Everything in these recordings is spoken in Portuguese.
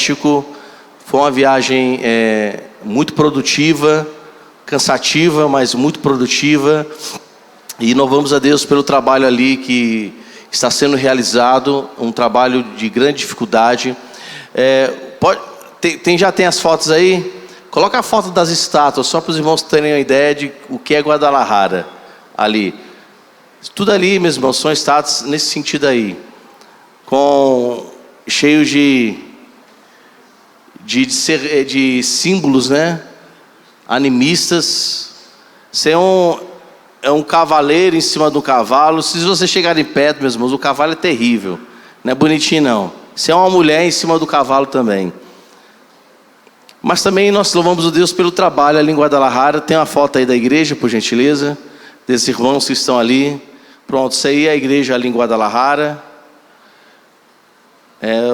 México. Foi uma viagem muito produtiva, cansativa, mas muito produtiva. E louvamos a Deus pelo trabalho ali que está sendo realizado, um trabalho de grande dificuldade. Já tem as fotos aí? Coloca a foto das estátuas, só para os irmãos terem uma ideia de o que é Guadalajara ali. Tudo ali, meus irmãos, são estátuas nesse sentido aí, cheios de símbolos, né? Animistas. Você é um cavaleiro em cima do cavalo. Se você chegar em perto, meus irmãos, o cavalo é terrível. Não é bonitinho, não. Você é uma mulher em cima do cavalo também. Mas também nós louvamos a Deus pelo trabalho ali em Guadalajara. Tem uma foto aí da igreja, por gentileza, desses irmãos que estão ali. Pronto, isso aí é a igreja ali em Guadalajara.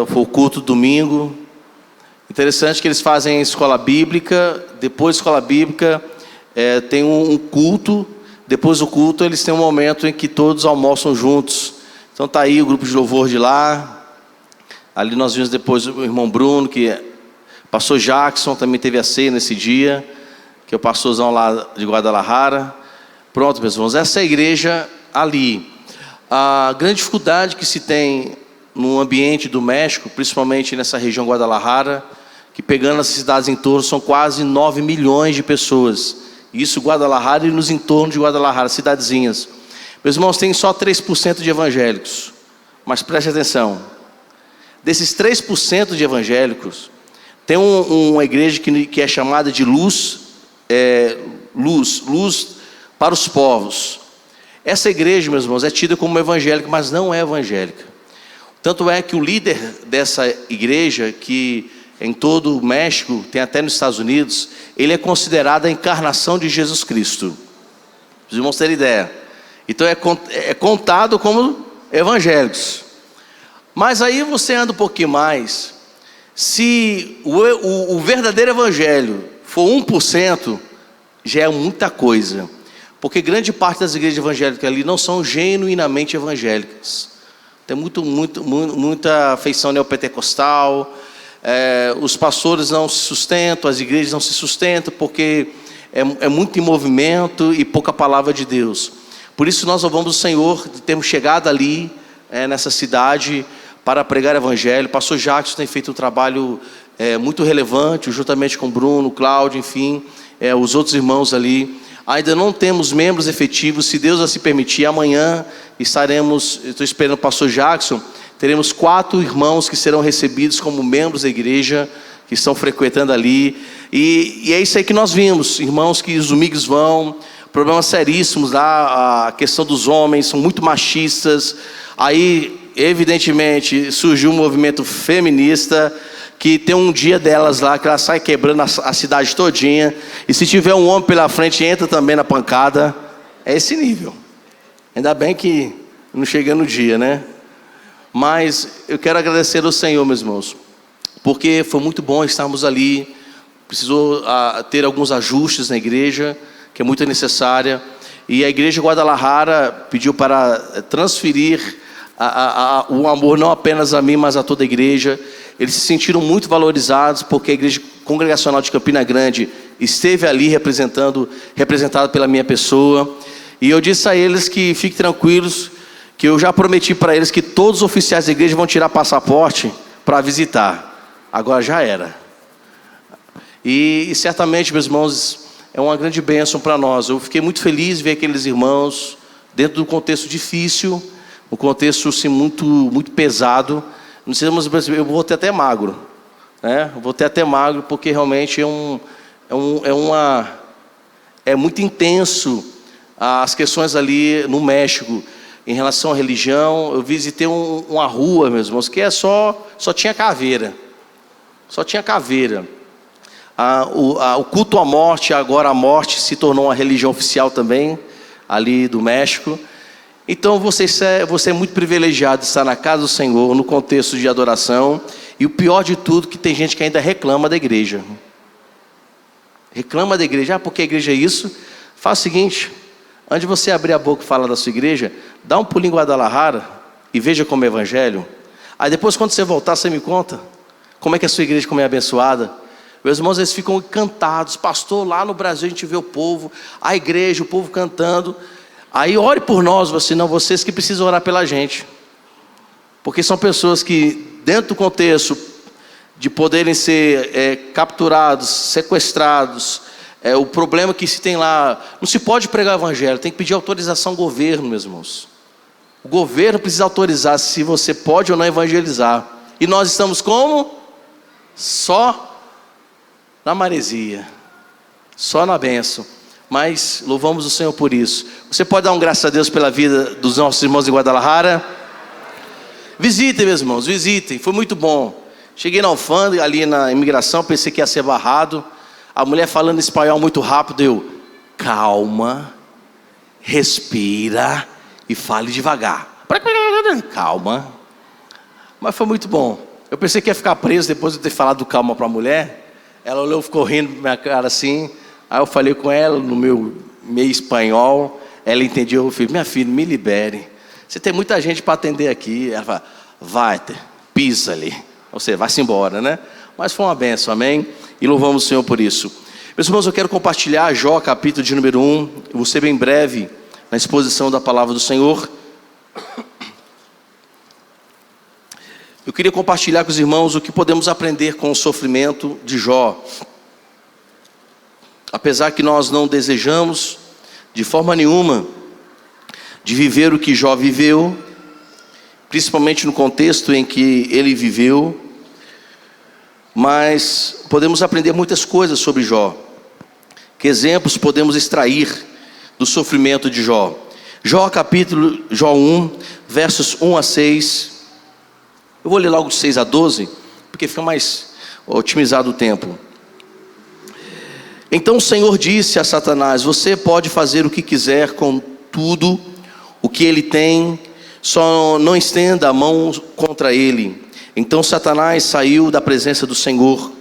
Foi o culto domingo. Interessante que eles fazem a escola bíblica. Depois da escola bíblica tem um culto. Depois do culto eles têm um momento em que todos almoçam juntos. Então está aí o grupo de louvor de lá. Ali nós vimos depois o irmão Bruno, pastor Jackson também teve a ceia nesse dia, que é o pastorzão lá de Guadalajara. Pronto, meus irmãos, essa é a igreja ali. A grande dificuldade que se tem no ambiente do México, principalmente nessa região Guadalajara, que pegando as cidades em torno, são quase 9 milhões de pessoas. Isso Guadalajara e nos entornos de Guadalajara, cidadezinhas. Meus irmãos, tem só 3% de evangélicos. Mas preste atenção. Desses 3% de evangélicos, tem uma igreja que é chamada de luz para os povos. Essa igreja, meus irmãos, é tida como evangélica, mas não é evangélica. Tanto é que o líder dessa igreja, que em todo o México, tem até nos Estados Unidos, ele é considerado a encarnação de Jesus Cristo. Os irmãos terem ideia. Então é contado como evangélicos. Mas aí você anda um pouquinho mais. Se o verdadeiro evangelho for 1%, já é muita coisa. Porque grande parte das igrejas evangélicas ali não são genuinamente evangélicas. Tem muita feição neopentecostal. Os pastores não se sustentam, as igrejas não se sustentam, porque é muito em movimento e pouca palavra de Deus. Por isso nós louvamos o Senhor de termos chegado ali, nessa cidade, para pregar o evangelho. O pastor Jackson tem feito um trabalho muito relevante, juntamente com Bruno, Cláudio, enfim, os outros irmãos ali. Ainda não temos membros efetivos. Se Deus assim permitir, amanhã estou esperando o pastor Jackson, teremos 4 irmãos que serão recebidos como membros da igreja, que estão frequentando ali. E é isso aí que nós vimos, irmãos que os domingos vão, problemas seríssimos lá, a questão dos homens, são muito machistas. Aí, evidentemente, surgiu um movimento feminista, que tem um dia delas lá, que ela sai quebrando a cidade todinha, e se tiver um homem pela frente, entra também na pancada. É esse nível. Ainda bem que não chega no dia, né? Mas eu quero agradecer ao Senhor, meus irmãos, porque foi muito bom estarmos ali. Precisou ter alguns ajustes na igreja, que é muito necessária. E a igreja Guadalajara pediu para transferir o amor não apenas a mim, mas a toda a igreja. Eles se sentiram muito valorizados, porque a igreja congregacional de Campina Grande esteve ali representada pela minha pessoa. E eu disse a eles que fiquem tranquilos, que eu já prometi para eles que todos os oficiais da igreja vão tirar passaporte para visitar. Agora já era. E certamente, meus irmãos, é uma grande bênção para nós. Eu fiquei muito feliz de ver aqueles irmãos dentro de um contexto difícil, um contexto assim, muito pesado. Não sei, mas eu vou ter até magro, né? Eu vou ter até magro, porque realmente é muito intenso as questões ali no México em relação à religião. Eu visitei uma rua, meus irmãos, que só tinha caveira. Só tinha caveira. O culto à morte, agora a morte se tornou uma religião oficial também, ali do México. Então você é muito privilegiado de estar na casa do Senhor, no contexto de adoração. E o pior de tudo, que tem gente que ainda reclama da igreja. Reclama da igreja. Porque a igreja é isso? Faz o seguinte: antes de você abrir a boca e falar da sua igreja, dá um pulinho em Guadalajara e veja como é evangelho. Aí depois, quando você voltar, você me conta como é que a sua igreja como é abençoada. Meus irmãos, eles ficam encantados. Pastor, lá no Brasil a gente vê o povo, a igreja, o povo cantando. Aí ore por nós, vocês que precisam orar pela gente. Porque são pessoas que, dentro do contexto de poderem ser capturados, sequestrados, o problema que se tem lá, não se pode pregar o evangelho, tem que pedir autorização ao governo, meus irmãos. O governo precisa autorizar se você pode ou não evangelizar. E nós estamos como? Só na maresia, só na bênção. Mas louvamos o Senhor por isso. Você pode dar um graças a Deus pela vida dos nossos irmãos de Guadalajara? Visitem, meus irmãos, visitem, foi muito bom. Cheguei na alfândega, ali na imigração, pensei que ia ser barrado. A mulher falando espanhol muito rápido, eu, calma, respira e fale devagar. Calma. Mas foi muito bom. Eu pensei que ia ficar preso depois de ter falado calma para a mulher. Ela olhou, ficou rindo na minha cara assim. Aí eu falei com ela no meu meio espanhol. Ela entendeu, eu falei, minha filha, me libere. Você tem muita gente para atender aqui. Ela fala, vai, pisa ali. Ou seja, vai-se embora, né? Mas foi uma bênção, amém? E louvamos o Senhor por isso. Meus irmãos, eu quero compartilhar Jó, capítulo de número 1. Eu vou ser bem breve na exposição da palavra do Senhor. Eu queria compartilhar com os irmãos o que podemos aprender com o sofrimento de Jó. Apesar que nós não desejamos, de forma nenhuma, de viver o que Jó viveu, principalmente no contexto em que ele viveu, mas podemos aprender muitas coisas sobre Jó. Que exemplos podemos extrair do sofrimento de Jó? Jó 1, versos 1 a 6. Eu vou ler logo de 6 a 12, porque fica mais otimizado o tempo. Então o Senhor disse a Satanás, você pode fazer o que quiser com tudo o que ele tem, só não estenda a mão contra ele. Então Satanás saiu da presença do Senhor.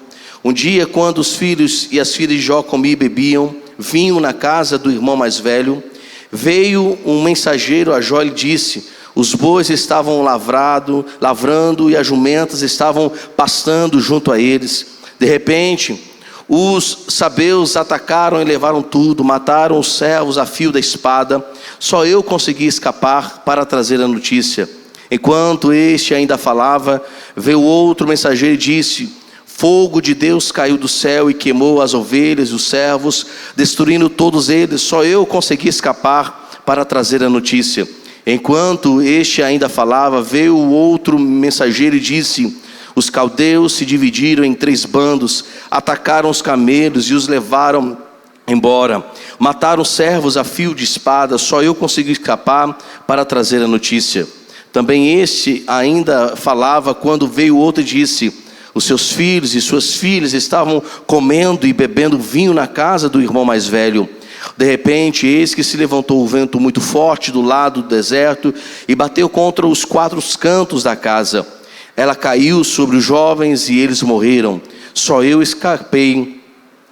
Um dia, quando os filhos e as filhas de Jó comiam e bebiam vinho na casa do irmão mais velho, veio um mensageiro a Jó e disse, os bois estavam lavrando e as jumentas estavam pastando junto a eles. De repente, os sabeus atacaram e levaram tudo, mataram os servos a fio da espada. Só eu consegui escapar para trazer a notícia. Enquanto este ainda falava, veio outro mensageiro e disse, fogo de Deus caiu do céu e queimou as ovelhas e os servos, destruindo todos eles. Só eu consegui escapar para trazer a notícia. Enquanto este ainda falava, veio o outro mensageiro e disse, os caldeus se dividiram em 3 bandos, atacaram os camelos e os levaram embora. Mataram os servos a fio de espada, só eu consegui escapar para trazer a notícia. Também este ainda falava quando veio outro e disse, os seus filhos e suas filhas estavam comendo e bebendo vinho na casa do irmão mais velho. De repente, eis que se levantou um vento muito forte do lado do deserto e bateu contra os 4 cantos da casa. Ela caiu sobre os jovens e eles morreram. Só eu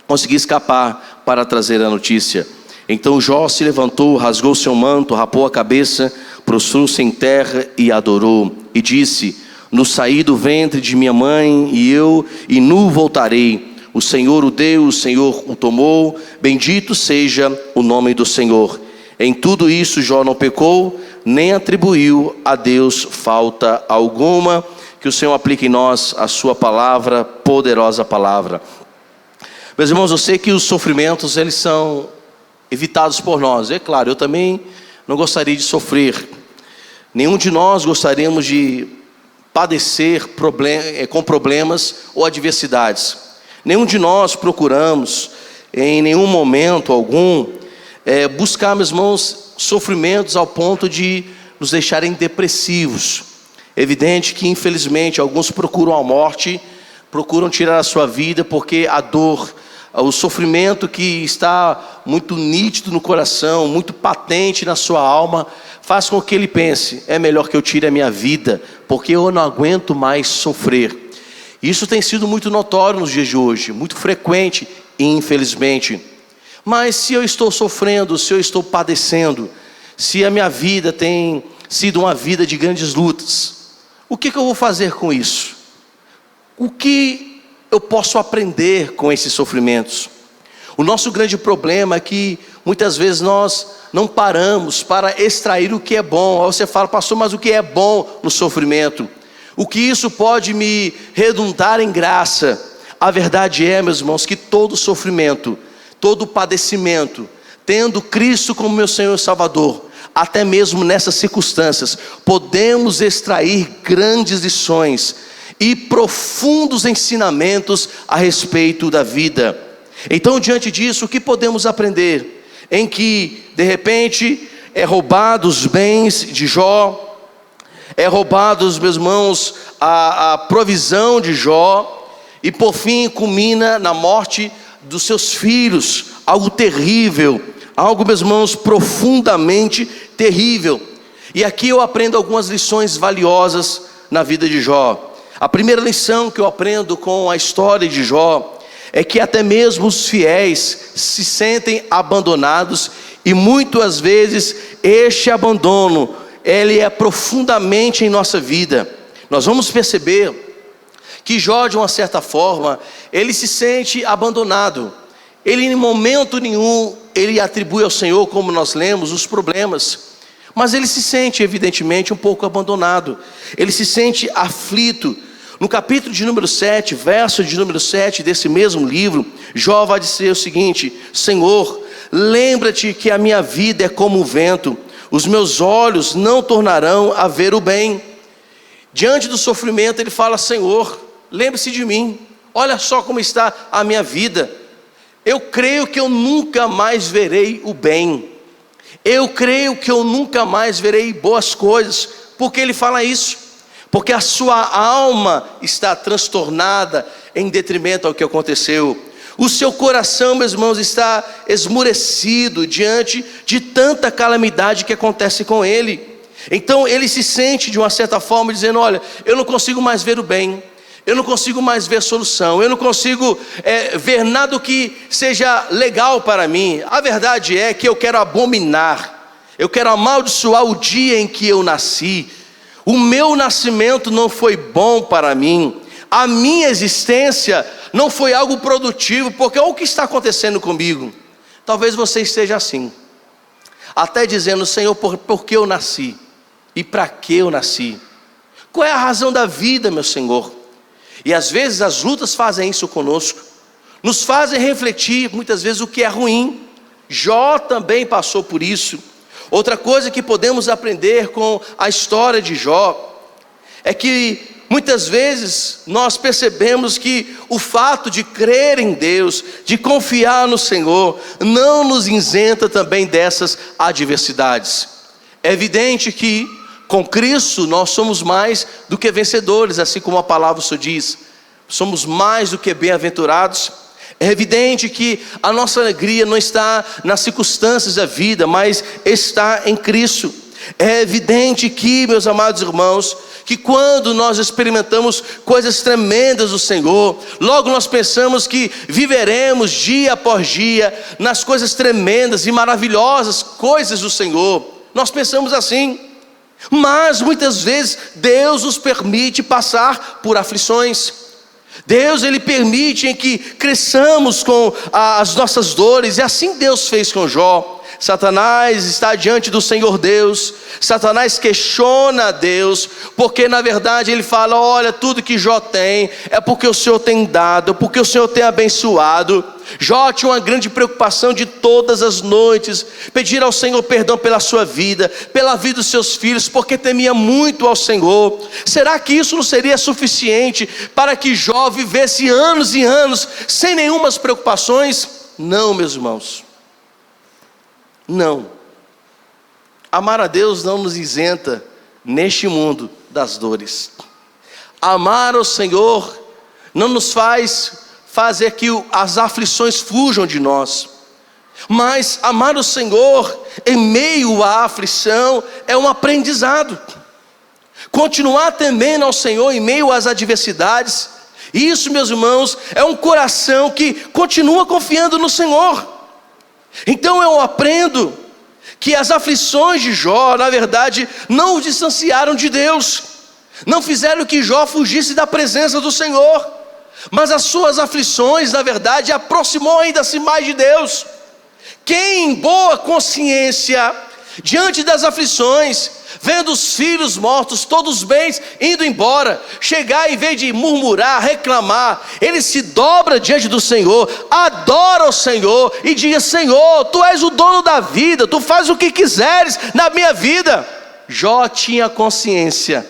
consegui escapar para trazer a notícia. Então Jó se levantou, rasgou seu manto, rapou a cabeça, prostrou-se em terra e adorou. E disse, no saí do ventre de minha mãe e nu voltarei. O Senhor o deu, o Senhor o tomou, bendito seja o nome do Senhor. Em tudo isso Jó não pecou, nem atribuiu a Deus falta alguma. Que o Senhor aplique em nós a sua palavra, poderosa palavra. Meus irmãos, eu sei que os sofrimentos, eles são evitados por nós. É claro, eu também não gostaria de sofrer. Nenhum de nós gostaríamos de padecer com problemas ou adversidades. Nenhum de nós procuramos, em nenhum momento algum, buscar, meus irmãos, sofrimentos ao ponto de nos deixarem depressivos. É evidente que, infelizmente, alguns procuram a morte, procuram tirar a sua vida, porque a dor, o sofrimento que está muito nítido no coração, muito patente na sua alma, faz com que ele pense, é melhor que eu tire a minha vida, porque eu não aguento mais sofrer. Isso tem sido muito notório nos dias de hoje, muito frequente, infelizmente. Mas se eu estou sofrendo, se eu estou padecendo, se a minha vida tem sido uma vida de grandes lutas, o que eu vou fazer com isso? O que eu posso aprender com esses sofrimentos? O nosso grande problema é que muitas vezes nós não paramos para extrair o que é bom. Aí você fala, pastor, mas o que é bom no sofrimento? O que isso pode me redundar em graça? A verdade é, meus irmãos, que todo sofrimento, todo padecimento, tendo Cristo como meu Senhor e Salvador, até mesmo nessas circunstâncias, podemos extrair grandes lições e profundos ensinamentos a respeito da vida. Então, diante disso, o que podemos aprender? Em que, de repente, é roubado os bens de Jó, é roubado, meus irmãos, a provisão de Jó, e por fim culmina na morte dos seus filhos, algo terrível, algo, meus irmãos, profundamente terrível. E aqui eu aprendo algumas lições valiosas na vida de Jó. A primeira lição que eu aprendo com a história de Jó é que até mesmo os fiéis se sentem abandonados, e muitas vezes este abandono, ele é profundamente em nossa vida. Nós vamos perceber que Jó, de uma certa forma, ele se sente abandonado. Ele em momento nenhum, ele atribui ao Senhor, como nós lemos, os problemas. Mas ele se sente evidentemente um pouco abandonado. Ele se sente aflito. No capítulo de número 7, verso de número 7 desse mesmo livro, Jó vai dizer o seguinte: Senhor, lembra-te que a minha vida é como o vento, os meus olhos não tornarão a ver o bem. Diante do sofrimento ele fala: Senhor, lembre-se de mim, olha só como está a minha vida. Eu creio que eu nunca mais verei o bem, eu creio que eu nunca mais verei boas coisas. Por que ele fala isso? Porque a sua alma está transtornada em detrimento ao que aconteceu. O seu coração, meus irmãos, está esmurecido diante de tanta calamidade que acontece com ele. Então ele se sente de uma certa forma dizendo: olha, eu não consigo mais ver o bem, eu não consigo mais ver solução, eu não consigo ver nada que seja legal para mim. A verdade é que eu quero abominar, eu quero amaldiçoar o dia em que eu nasci. O meu nascimento não foi bom para mim, a minha existência não foi algo produtivo, porque olha o que está acontecendo comigo. Talvez você esteja assim, até dizendo: Senhor, por que eu nasci? E para que eu nasci? Qual é a razão da vida, meu Senhor? E às vezes as lutas fazem isso conosco, nos fazem refletir muitas vezes o que é ruim. Jó também passou por isso. Outra coisa que podemos aprender com a história de Jó é que muitas vezes nós percebemos que o fato de crer em Deus, de confiar no Senhor, não nos isenta também dessas adversidades. É evidente que com Cristo nós somos mais do que vencedores, assim como a palavra o Senhor diz. Somos mais do que bem-aventurados. É evidente que a nossa alegria não está nas circunstâncias da vida, mas está em Cristo. É evidente que, meus amados irmãos, que quando nós experimentamos coisas tremendas do Senhor, logo nós pensamos que viveremos dia após dia nas coisas tremendas e maravilhosas coisas do Senhor. Nós pensamos assim, mas muitas vezes Deus nos permite passar por aflições. Deus, Ele permite em que cresçamos com as nossas dores, e assim Deus fez com Jó. Satanás está diante do Senhor Deus, Satanás questiona a Deus, porque na verdade ele fala: olha, tudo que Jó tem é porque o Senhor tem dado, porque o Senhor tem abençoado. Jó tinha uma grande preocupação de todas as noites pedir ao Senhor perdão pela sua vida, pela vida dos seus filhos, porque temia muito ao Senhor. Será que isso não seria suficiente para que Jó vivesse anos e anos sem nenhumas preocupações? Não, meus irmãos, não. Amar a Deus não nos isenta neste mundo das dores. Amar ao Senhor não nos faz fazer que as aflições fujam de nós, mas amar o Senhor em meio à aflição é um aprendizado. Continuar temendo ao Senhor em meio às adversidades, isso, meus irmãos, é um coração que continua confiando no Senhor. Então eu aprendo que as aflições de Jó, na verdade, não o distanciaram de Deus, não fizeram que Jó fugisse da presença do Senhor, mas as suas aflições, na verdade, aproximou ainda-se mais de Deus. Quem em boa consciência, diante das aflições, vendo os filhos mortos, todos os bens indo embora, chegar, em vez de murmurar, reclamar, ele se dobra diante do Senhor, adora o Senhor e diz: Senhor, Tu és o dono da vida, Tu fazes o que quiseres na minha vida. Jó tinha consciência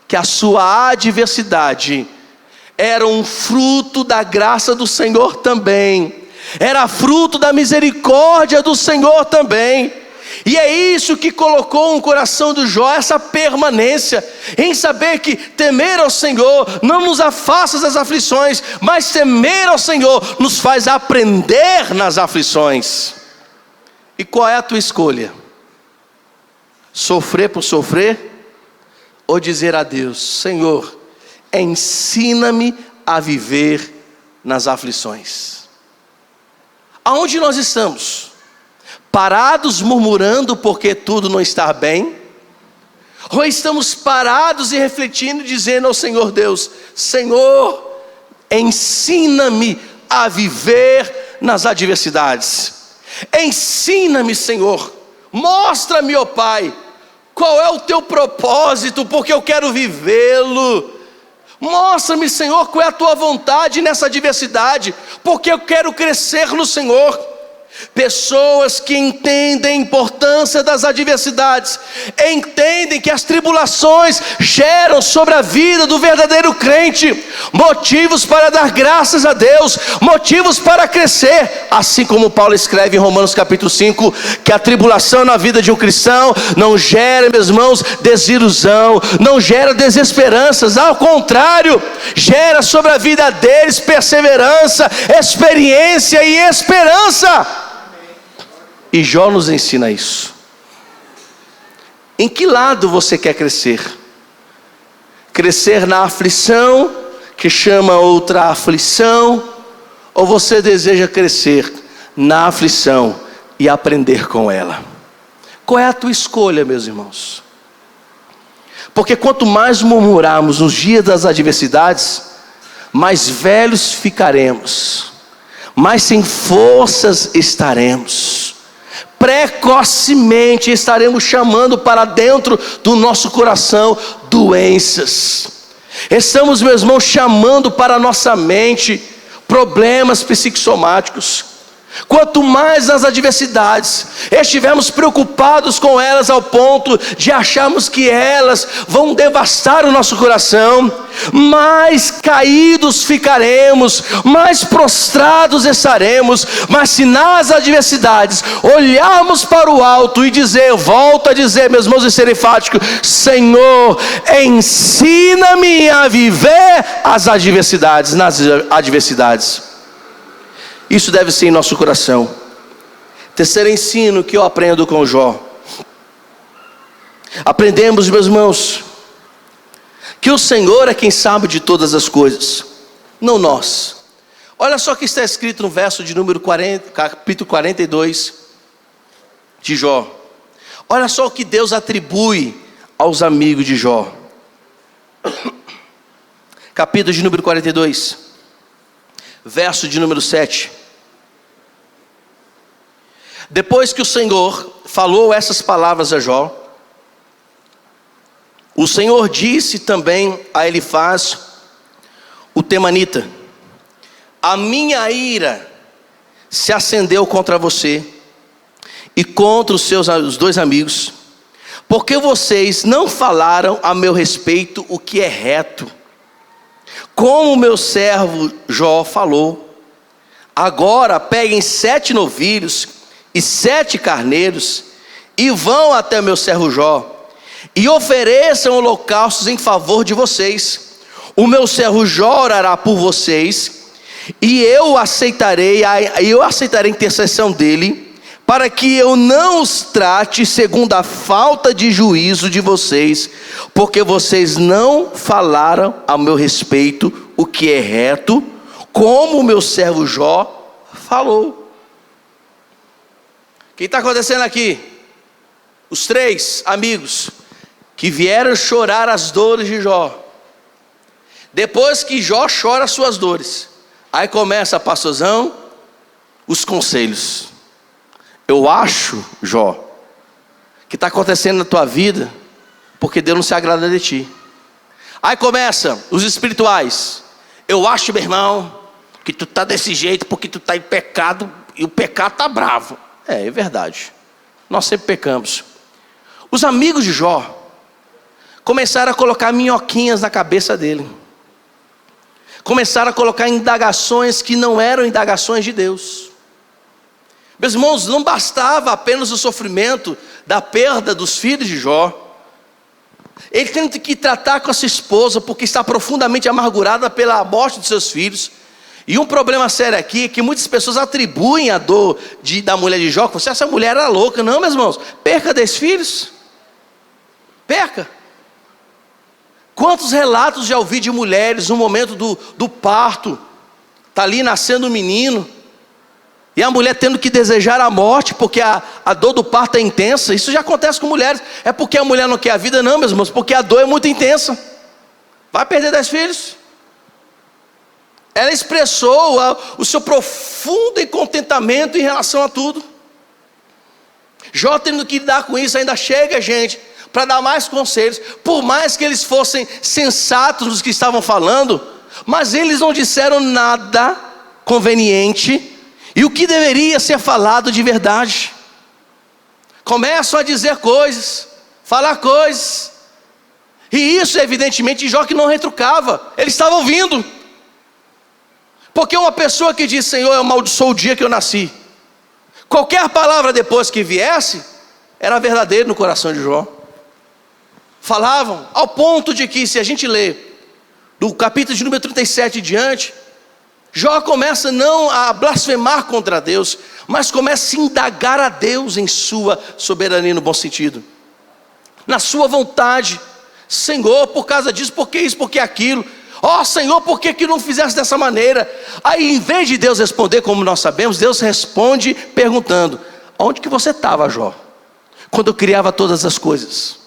que a sua adversidade era um fruto da graça do Senhor também, era fruto da misericórdia do Senhor também. E é isso que colocou no coração do Jó essa permanência, em saber que temer ao Senhor não nos afasta das aflições, mas temer ao Senhor nos faz aprender nas aflições. E qual é a tua escolha? Sofrer por sofrer? Ou dizer a Deus: Senhor, ensina-me a viver nas aflições? Aonde nós estamos? Parados murmurando porque tudo não está bem? Ou estamos parados e refletindo, dizendo ao Senhor Deus: Senhor, ensina-me a viver nas adversidades. Ensina-me, Senhor, mostra-me, ó Pai, qual é o Teu propósito, porque eu quero vivê-lo. Mostra-me, Senhor, qual é a Tua vontade nessa adversidade, porque eu quero crescer no Senhor. Pessoas que entendem a importância das adversidades, entendem que as tribulações geram sobre a vida do verdadeiro crente motivos para dar graças a Deus, motivos para crescer, assim como Paulo escreve em Romanos capítulo 5, que a tribulação na vida de um cristão não gera, meus irmãos, desilusão, não gera desesperanças, ao contrário, gera sobre a vida deles perseverança, experiência e esperança. E Jó nos ensina isso. Em que lado você quer crescer? Crescer na aflição, que chama outra aflição, ou você deseja crescer na aflição e aprender com ela? Qual é a tua escolha, meus irmãos? Porque quanto mais murmurarmos nos dias das adversidades, mais velhos ficaremos, mais sem forças estaremos. Precocemente estaremos chamando para dentro do nosso coração doenças. Estamos, meus irmãos, chamando para a nossa mente problemas psicossomáticos. Quanto mais as adversidades estivermos preocupados com elas ao ponto de acharmos que elas vão devastar o nosso coração, mais caídos ficaremos, mais prostrados estaremos. Mas se nas adversidades olharmos para o alto e dizer, volto a dizer, meus irmãos, e ser enfático: Senhor, ensina-me a viver as adversidades, nas adversidades. Isso deve ser em nosso coração. Terceiro ensino que eu aprendo com Jó. Aprendemos, meus irmãos, que o Senhor é quem sabe de todas as coisas, não nós. Olha só o que está escrito no verso de número 40, capítulo 42 de Jó. Olha só o que Deus atribui aos amigos de Jó. Capítulo de número 42, verso de número 7. Depois que o Senhor falou essas palavras a Jó, o Senhor disse também a Elifaz, o temanita: a minha ira se acendeu contra você e contra os dois amigos, porque vocês não falaram a meu respeito o que é reto, como o meu servo Jó falou. Agora peguem 7 novilhos e 7 carneiros, e vão até meu servo Jó, e ofereçam holocaustos em favor de vocês. O meu servo Jó orará por vocês, e eu aceitarei a intercessão dele, para que eu não os trate segundo a falta de juízo de vocês, porque vocês não falaram a meu respeito o que é reto, como o meu servo Jó falou. O que está acontecendo aqui? Os 3 amigos que vieram chorar as dores de Jó. Depois que Jó chora as suas dores, aí começa, pastorzão, os conselhos. Eu acho, Jó, que está acontecendo na tua vida porque Deus não se agrada de ti. Aí começa os espirituais. Eu acho, meu irmão, que tu está desse jeito porque tu está em pecado e o pecado está bravo. É verdade. Nós sempre pecamos. Os amigos de Jó começaram a colocar minhoquinhas na cabeça dele. Começaram a colocar indagações que não eram indagações de Deus. Meus irmãos, não bastava apenas o sofrimento da perda dos filhos de Jó. Ele tem que tratar com a sua esposa porque está profundamente amargurada pela morte de seus filhos. E um problema sério aqui é que muitas pessoas atribuem a dor da mulher de Jó, que essa mulher era louca. Não, meus irmãos, perca 10 filhos. Perca. Quantos relatos já ouvi de mulheres no momento do parto, está ali nascendo um menino, e a mulher tendo que desejar a morte, porque a dor do parto é intensa. Isso já acontece com mulheres. É porque a mulher não quer a vida? Não, meus irmãos, porque a dor é muito intensa. Vai perder 10 filhos. Ela expressou o seu profundo contentamento em relação a tudo. Jó tendo que lidar com isso, ainda chega gente para dar mais conselhos, por mais que eles fossem sensatos nos que estavam falando, mas eles não disseram nada conveniente, e o que deveria ser falado de verdade. Começam a dizer coisas, falar coisas, e isso evidentemente Jó que não retrucava, ele estava ouvindo. Porque uma pessoa que diz, Senhor, eu amaldiçoo o dia que eu nasci, qualquer palavra depois que viesse, era verdadeiro no coração de Jó. Falavam, ao ponto de que, se a gente lê do capítulo de número 37 em diante, Jó começa não a blasfemar contra Deus, mas começa a se indagar a Deus em sua soberania, no bom sentido, na sua vontade. Senhor, por causa disso, por que isso, por que aquilo? Ó Senhor, por que não fizesse dessa maneira? Aí, em vez de Deus responder como nós sabemos, Deus responde perguntando, onde que você estava, Jó, quando eu criava todas as coisas?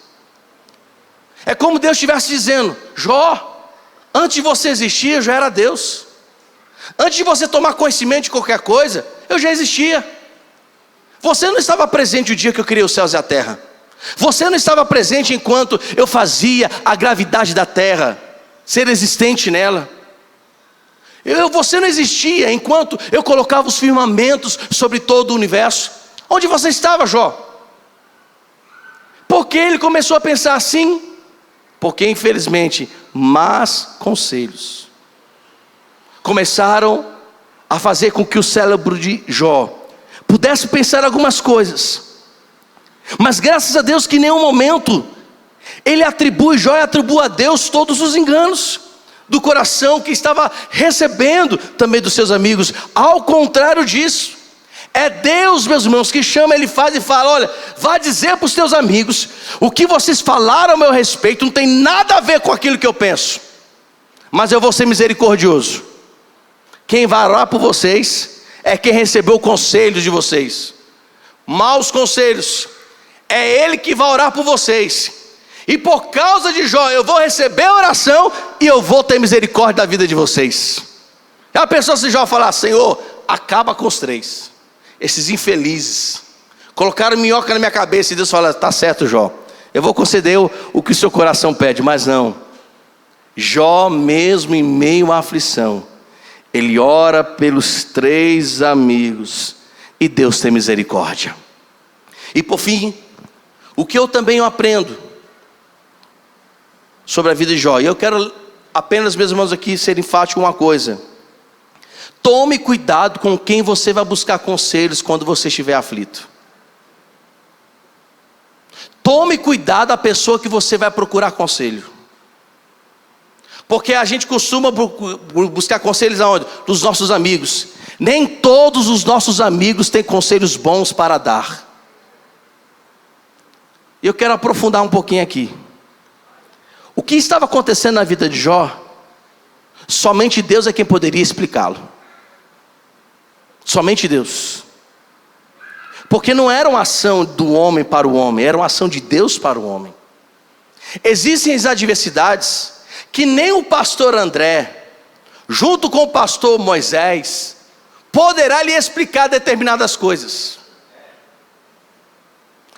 É como Deus estivesse dizendo, Jó, antes de você existir, eu já era Deus. Antes de você tomar conhecimento de qualquer coisa, eu já existia. Você não estava presente o dia que eu criei os céus e a terra. Você não estava presente enquanto eu fazia a gravidade da terra ser existente nela. Você não existia enquanto eu colocava os firmamentos sobre todo o universo. Onde você estava, Jó? Porque ele começou a pensar assim? Porque infelizmente más conselhos começaram a fazer com que o cérebro de Jó pudesse pensar algumas coisas, mas graças a Deus que em nenhum momento ele atribui, Jó atribui a Deus todos os enganos do coração que estava recebendo também dos seus amigos. Ao contrário disso, é Deus, meus irmãos, que chama, ele faz e fala, olha, vá dizer para os teus amigos, o que vocês falaram a meu respeito não tem nada a ver com aquilo que eu penso, mas eu vou ser misericordioso. Quem vai orar por vocês é quem recebeu o conselho de vocês. Maus conselhos, é ele que vai orar por vocês. E por causa de Jó, eu vou receber a oração e eu vou ter misericórdia da vida de vocês. Já pensou se Jó falar, Senhor, acaba com os 3, esses infelizes, colocaram minhoca na minha cabeça, e Deus fala, tá certo Jó, eu vou conceder o que o seu coração pede. Mas não, Jó mesmo em meio à aflição, ele ora pelos 3 amigos, e Deus tem misericórdia. E por fim, o que eu também aprendo sobre a vida de Jó, e eu quero apenas, meus irmãos, aqui ser enfático uma coisa: tome cuidado com quem você vai buscar conselhos quando você estiver aflito. Tome cuidado da pessoa que você vai procurar conselho, porque a gente costuma buscar conselhos aonde? Dos nossos amigos. Nem todos os nossos amigos têm conselhos bons para dar. E eu quero aprofundar um pouquinho aqui. O que estava acontecendo na vida de Jó, somente Deus é quem poderia explicá-lo. Somente Deus. Porque não era uma ação do homem para o homem, era uma ação de Deus para o homem. Existem as adversidades que nem o pastor André, junto com o pastor Moisés, poderá lhe explicar determinadas coisas.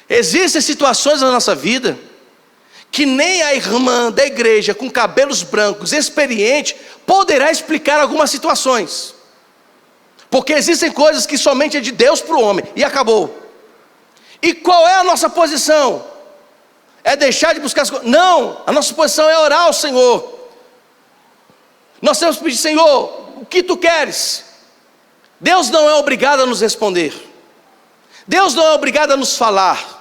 Existem situações na nossa vida que nem a irmã da igreja com cabelos brancos, experiente, poderá explicar algumas situações. Porque existem coisas que somente é de Deus para o homem, e acabou. E qual é a nossa posição? É deixar de buscar as coisas? Não, a nossa posição é orar ao Senhor. Nós temos que pedir: Senhor, o que Tu queres? Deus não é obrigado a nos responder. Deus não é obrigado a nos falar.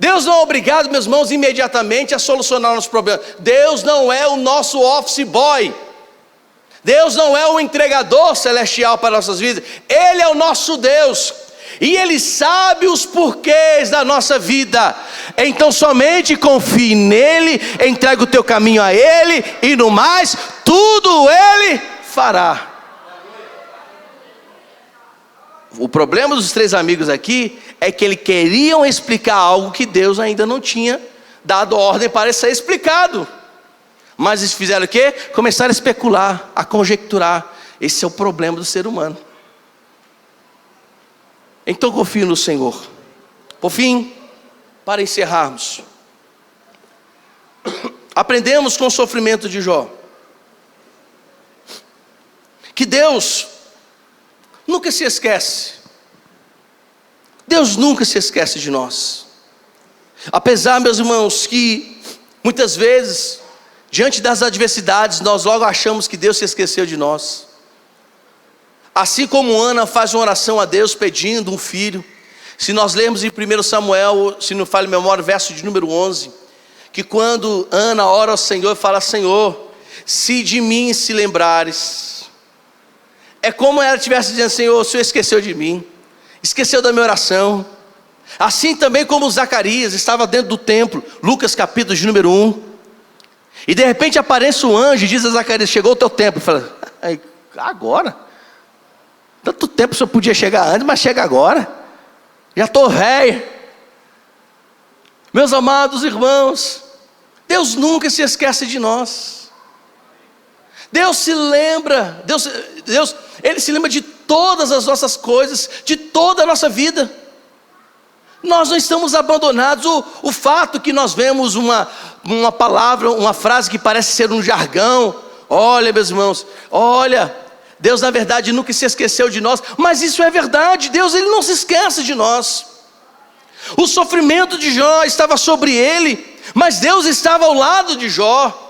Deus não é obrigado, meus irmãos, imediatamente a solucionar o nosso problema. Deus não é o nosso office boy. Deus não é o entregador celestial para nossas vidas. Ele é o nosso Deus. E Ele sabe os porquês da nossa vida. Então somente confie nele, entrega o teu caminho a Ele, e no mais, tudo Ele fará. O problema dos 3 amigos aqui é que eles queriam explicar algo que Deus ainda não tinha dado ordem para ser explicado. Mas eles fizeram o quê? Começaram a especular, a conjecturar. Esse é o problema do ser humano. Então confio no Senhor. Por fim, para encerrarmos, aprendemos com o sofrimento de Jó que Deus nunca se esquece. Deus nunca se esquece de nós. Apesar, meus irmãos, que muitas vezes, diante das adversidades, nós logo achamos que Deus se esqueceu de nós. Assim como Ana faz uma oração a Deus pedindo um filho. Se nós lermos em 1 Samuel, se não falha a memória, verso de número 11, que quando Ana ora ao Senhor e fala: Senhor, se de mim se lembrares. É como ela estivesse dizendo: Senhor, o Senhor esqueceu de mim, esqueceu da minha oração. Assim também como Zacarias estava dentro do templo, Lucas capítulo de número 1, e de repente aparece um anjo e diz a Zacarias: chegou o teu tempo. Ele fala: agora? Tanto tempo o senhor podia chegar antes, mas chega agora. Já estou velho. Meus amados irmãos, Deus nunca se esquece de nós. Deus se lembra, Ele se lembra de todas as nossas coisas, de toda a nossa vida. Nós não estamos abandonados. O fato que nós vemos uma palavra, uma frase que parece ser um jargão. Olha, meus irmãos, olha, Deus na verdade nunca se esqueceu de nós. Mas isso é verdade, Deus Ele não se esquece de nós. O sofrimento de Jó estava sobre ele, mas Deus estava ao lado de Jó.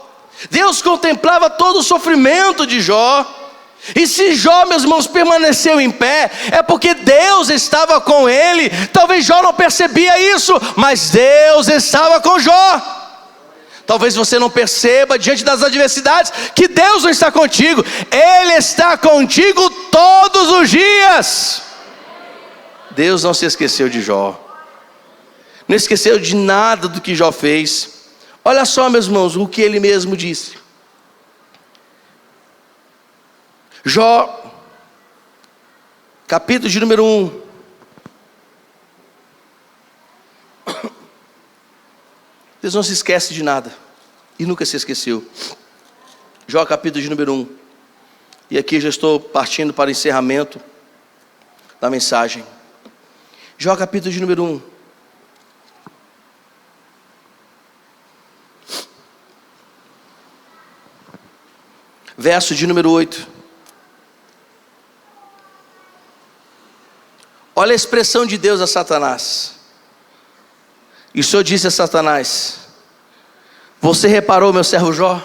Deus contemplava todo o sofrimento de Jó. E se Jó, meus irmãos, permaneceu em pé, é porque Deus estava com ele. Talvez Jó não percebia isso, mas Deus estava com Jó. Talvez você não perceba diante das adversidades que Deus não está contigo. Ele está contigo todos os dias. Deus não se esqueceu de Jó. Não esqueceu de nada do que Jó fez. Olha só, meus irmãos, o que ele mesmo disse. Jó, capítulo de número 1. Deus não se esquece de nada. E nunca se esqueceu. Jó, capítulo de número 1. E aqui já estou partindo para o encerramento da mensagem. Jó, capítulo de número 1. Verso de número 8. Olha a expressão de Deus a Satanás. E o Senhor disse a Satanás: você reparou, meu servo Jó?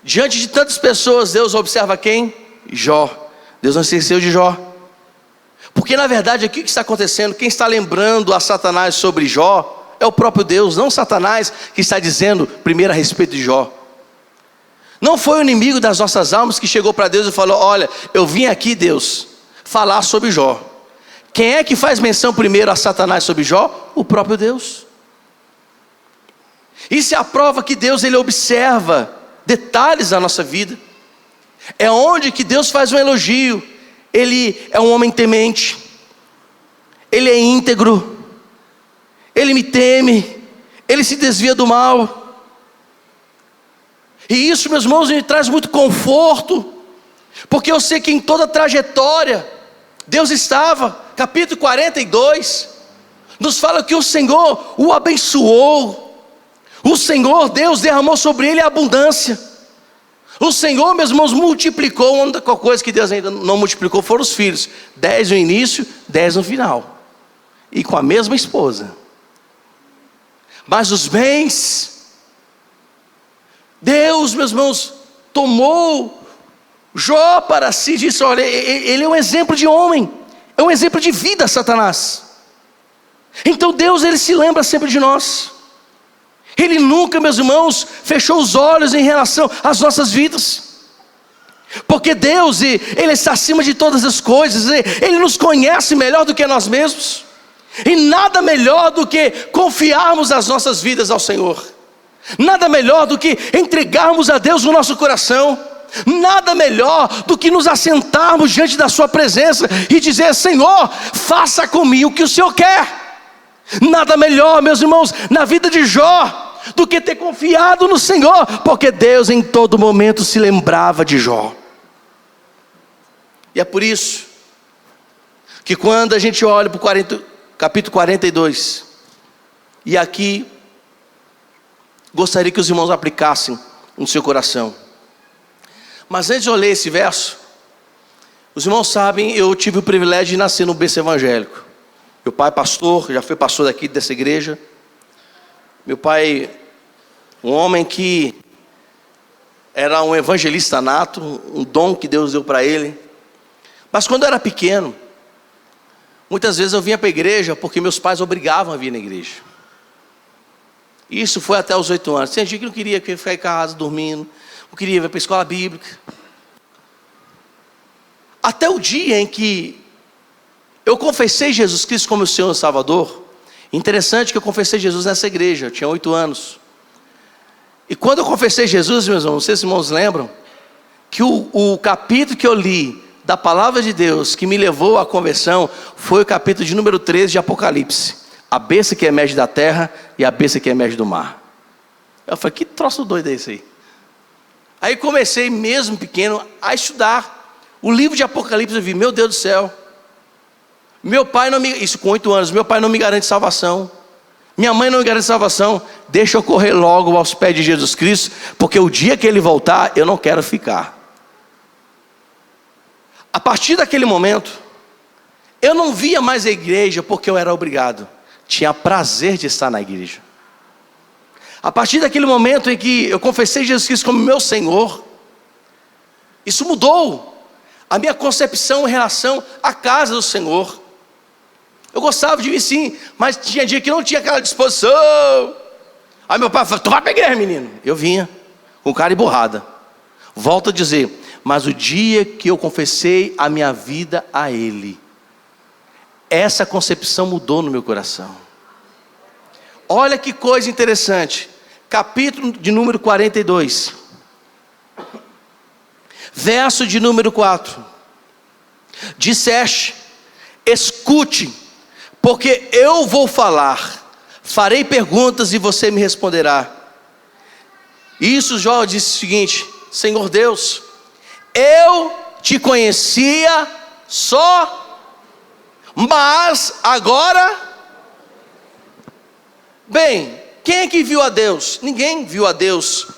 Diante de tantas pessoas, Deus observa quem? Jó. Deus não se esqueceu de Jó. Porque na verdade aqui o que está acontecendo, quem está lembrando a Satanás sobre Jó é o próprio Deus, não Satanás que está dizendo primeiro a respeito de Jó. Não foi o inimigo das nossas almas que chegou para Deus e falou: olha, eu vim aqui, Deus, falar sobre Jó. Quem é que faz menção primeiro a Satanás sobre Jó? O próprio Deus. Isso é a prova que Deus ele observa detalhes da nossa vida. É onde que Deus faz um elogio. Ele é um homem temente, ele é íntegro, ele me teme, ele se desvia do mal. E isso, meus irmãos, me traz muito conforto, porque eu sei que em toda a trajetória, Deus estava. Capítulo 42, nos fala que o Senhor o abençoou. O Senhor, Deus, derramou sobre ele a abundância. O Senhor, meus irmãos, multiplicou. A única coisa que Deus ainda não multiplicou foram os filhos. 10 no início, 10 no final. E com a mesma esposa. Mas os bens, Deus, meus irmãos, tomou Jó para si, disse: olha, ele é um exemplo de homem, é um exemplo de vida, Satanás. Então Deus, ele se lembra sempre de nós. Ele nunca, meus irmãos, fechou os olhos em relação às nossas vidas. Porque Deus, ele está acima de todas as coisas, ele nos conhece melhor do que nós mesmos. E nada melhor do que confiarmos as nossas vidas ao Senhor. Nada melhor do que entregarmos a Deus o nosso coração. Nada melhor do que nos assentarmos diante da sua presença e dizer: Senhor, faça comigo o que o Senhor quer. Nada melhor, meus irmãos, na vida de Jó, do que ter confiado no Senhor, porque Deus em todo momento se lembrava de Jó. E é por isso que quando a gente olha para o capítulo 42, e aqui gostaria que os irmãos aplicassem no seu coração. Mas antes de eu ler esse verso, os irmãos sabem, eu tive o privilégio de nascer no berço evangélico. Meu pai é pastor, já foi pastor daqui dessa igreja. Meu pai, um homem que era um evangelista nato, um dom que Deus deu para ele. Mas quando eu era pequeno, muitas vezes eu vinha para a igreja porque meus pais obrigavam a vir na igreja. Isso foi até os 8 anos. Tinha dia que não queria ficar em casa dormindo, não queria ir para a escola bíblica. Até o dia em que eu confessei Jesus Cristo como o Senhor e Salvador. Interessante que eu confessei Jesus nessa igreja, eu tinha 8 anos. E quando eu confessei Jesus, meus irmãos, não sei se os irmãos lembram, que o capítulo que eu li da palavra de Deus que me levou à conversão foi o capítulo de número 13 de Apocalipse. A besta que emerge da terra e a besta que emerge do mar. Eu falei: que troço doido é esse aí? Aí comecei mesmo pequeno a estudar o livro de Apocalipse. Eu vi: meu Deus do céu, meu pai não me... Isso com 8 anos, meu pai não me garante salvação, minha mãe não me garante salvação. Deixa eu correr logo aos pés de Jesus Cristo, porque o dia que ele voltar, eu não quero ficar. A partir daquele momento, eu não via mais a igreja porque eu era obrigado. Tinha prazer de estar na igreja. A partir daquele momento em que eu confessei Jesus Cristo como meu Senhor, isso mudou a minha concepção em relação à casa do Senhor. Eu gostava de vir sim, mas tinha dia que não tinha aquela disposição. Aí meu pai falou: tu vai para a igreja, menino. Eu vinha com cara e borrada. Volto a dizer, mas o dia que eu confessei a minha vida a Ele, essa concepção mudou no meu coração. Olha que coisa interessante. Capítulo de número 42, verso de número 4. Disseste: escute, porque eu vou falar, farei perguntas e você me responderá. Isso Jó disse o seguinte: Senhor Deus, eu te conhecia só, mas agora, bem, quem é que viu a Deus? Ninguém viu a Deus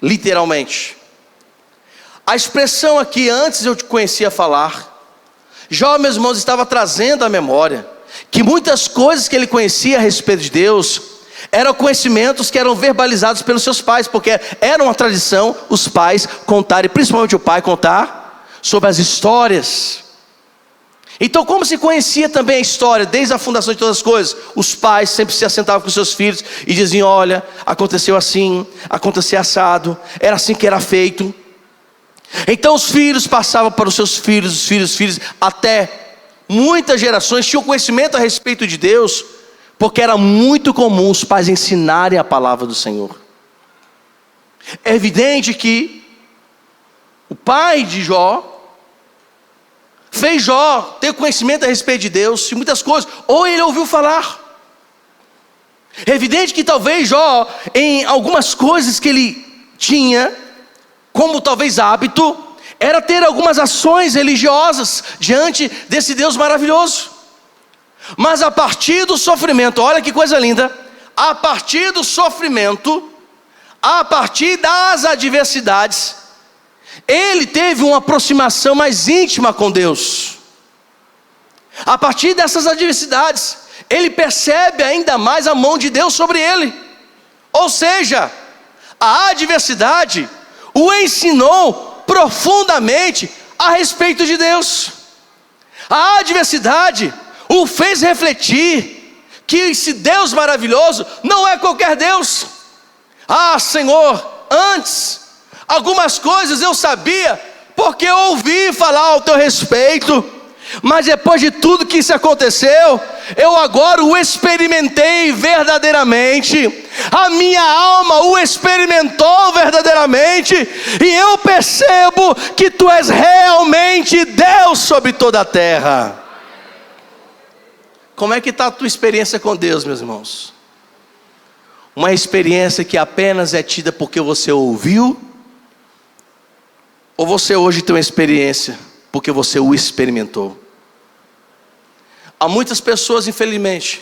literalmente. A expressão aqui, antes eu te conhecia falar. Jó, meus irmãos, estava trazendo à memória que muitas coisas que ele conhecia a respeito de Deus eram conhecimentos que eram verbalizados pelos seus pais, porque era uma tradição os pais contarem, principalmente o pai contar sobre as histórias. Então, como se conhecia também a história desde a fundação de todas as coisas, os pais sempre se assentavam com seus filhos e diziam: olha, aconteceu assim, aconteceu assado, era assim que era feito. Então os filhos passavam para os seus filhos, os filhos, até muitas gerações tinham conhecimento a respeito de Deus, porque era muito comum os pais ensinarem a palavra do Senhor. É evidente que o pai de Jó fez Jó ter conhecimento a respeito de Deus e muitas coisas, ou ele ouviu falar. É evidente que talvez Jó, em algumas coisas que ele tinha, como talvez hábito, era ter algumas ações religiosas diante desse Deus maravilhoso. Mas a partir do sofrimento, olha que coisa linda, a partir do sofrimento, a partir das adversidades, ele teve uma aproximação mais íntima com Deus. A partir dessas adversidades, ele percebe ainda mais a mão de Deus sobre ele. Ou seja, a adversidade o ensinou profundamente a respeito de Deus. A adversidade o fez refletir que esse Deus maravilhoso não é qualquer Deus. Ah, Senhor, antes algumas coisas eu sabia porque eu ouvi falar ao teu respeito, mas depois de tudo que isso aconteceu, eu agora o experimentei verdadeiramente, a minha alma o experimentou verdadeiramente, e eu percebo que tu és realmente Deus sobre toda a terra. Como é que está a tua experiência com Deus, meus irmãos? Uma experiência que apenas é tida porque você ouviu? Ou você hoje tem uma experiência porque você o experimentou? Há muitas pessoas, infelizmente,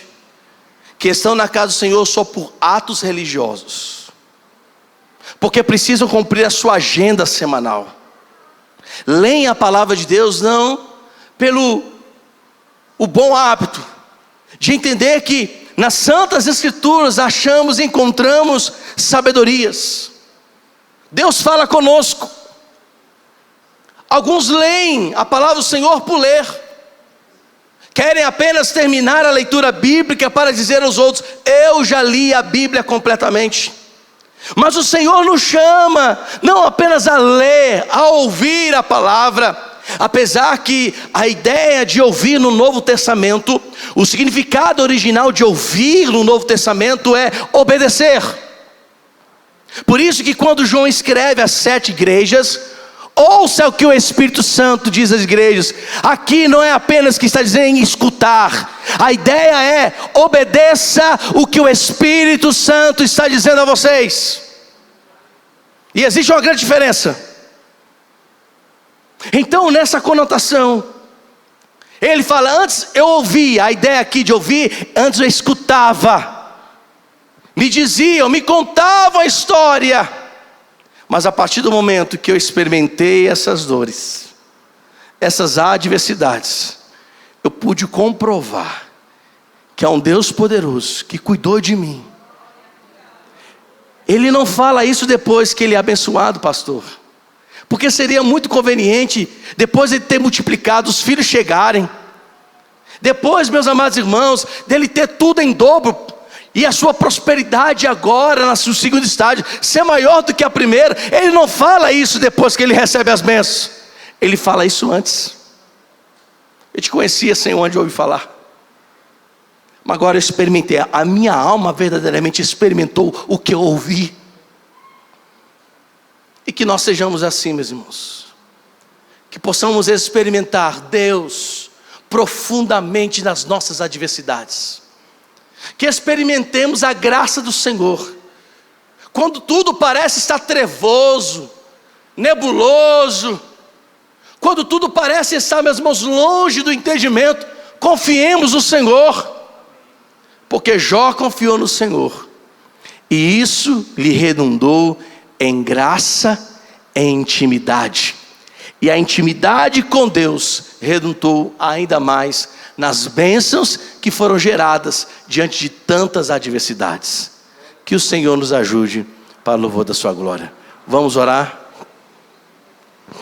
que estão na casa do Senhor só por atos religiosos, porque precisam cumprir a sua agenda semanal. Leem a palavra de Deus não pelo o bom hábito de entender que nas Santas Escrituras achamos e encontramos sabedorias. Deus fala conosco. Alguns leem a palavra do Senhor por ler, querem apenas terminar a leitura bíblica para dizer aos outros: eu já li a Bíblia completamente. Mas o Senhor nos chama não apenas a ler, a ouvir a palavra. Apesar que a ideia de ouvir no Novo Testamento, o significado original de ouvir no Novo Testamento é obedecer. Por isso que quando João escreve às 7 igrejas, ouça o que o Espírito Santo diz às igrejas. Aqui não é apenas que está dizendo em escutar. A ideia é: obedeça o que o Espírito Santo está dizendo a vocês. E existe uma grande diferença. Então, nessa conotação, ele fala: antes eu ouvia. A ideia aqui de ouvir, antes eu escutava. Me diziam, me contavam a história. Mas a partir do momento que eu experimentei essas dores, essas adversidades, eu pude comprovar que há um Deus poderoso que cuidou de mim. Ele não fala isso depois que ele é abençoado, pastor, porque seria muito conveniente, depois de ter multiplicado, os filhos chegarem, depois, meus amados irmãos, dele ter tudo em dobro, e a sua prosperidade agora, no segundo estágio, ser maior do que a primeira. Ele não fala isso depois que ele recebe as bênçãos, ele fala isso antes. Eu te conhecia sem onde ouvir falar, mas agora eu experimentei. A minha alma verdadeiramente experimentou o que eu ouvi. E que nós sejamos assim, meus irmãos, que possamos experimentar Deus profundamente nas nossas adversidades, que experimentemos a graça do Senhor, quando tudo parece estar trevoso, nebuloso, quando tudo parece estar, meus irmãos, longe do entendimento, confiemos no Senhor, porque Jó confiou no Senhor, e isso lhe redundou em graça e intimidade, e a intimidade com Deus redundou ainda mais nas bênçãos que foram geradas diante de tantas adversidades. Que o Senhor nos ajude para o louvor da sua glória. Vamos orar?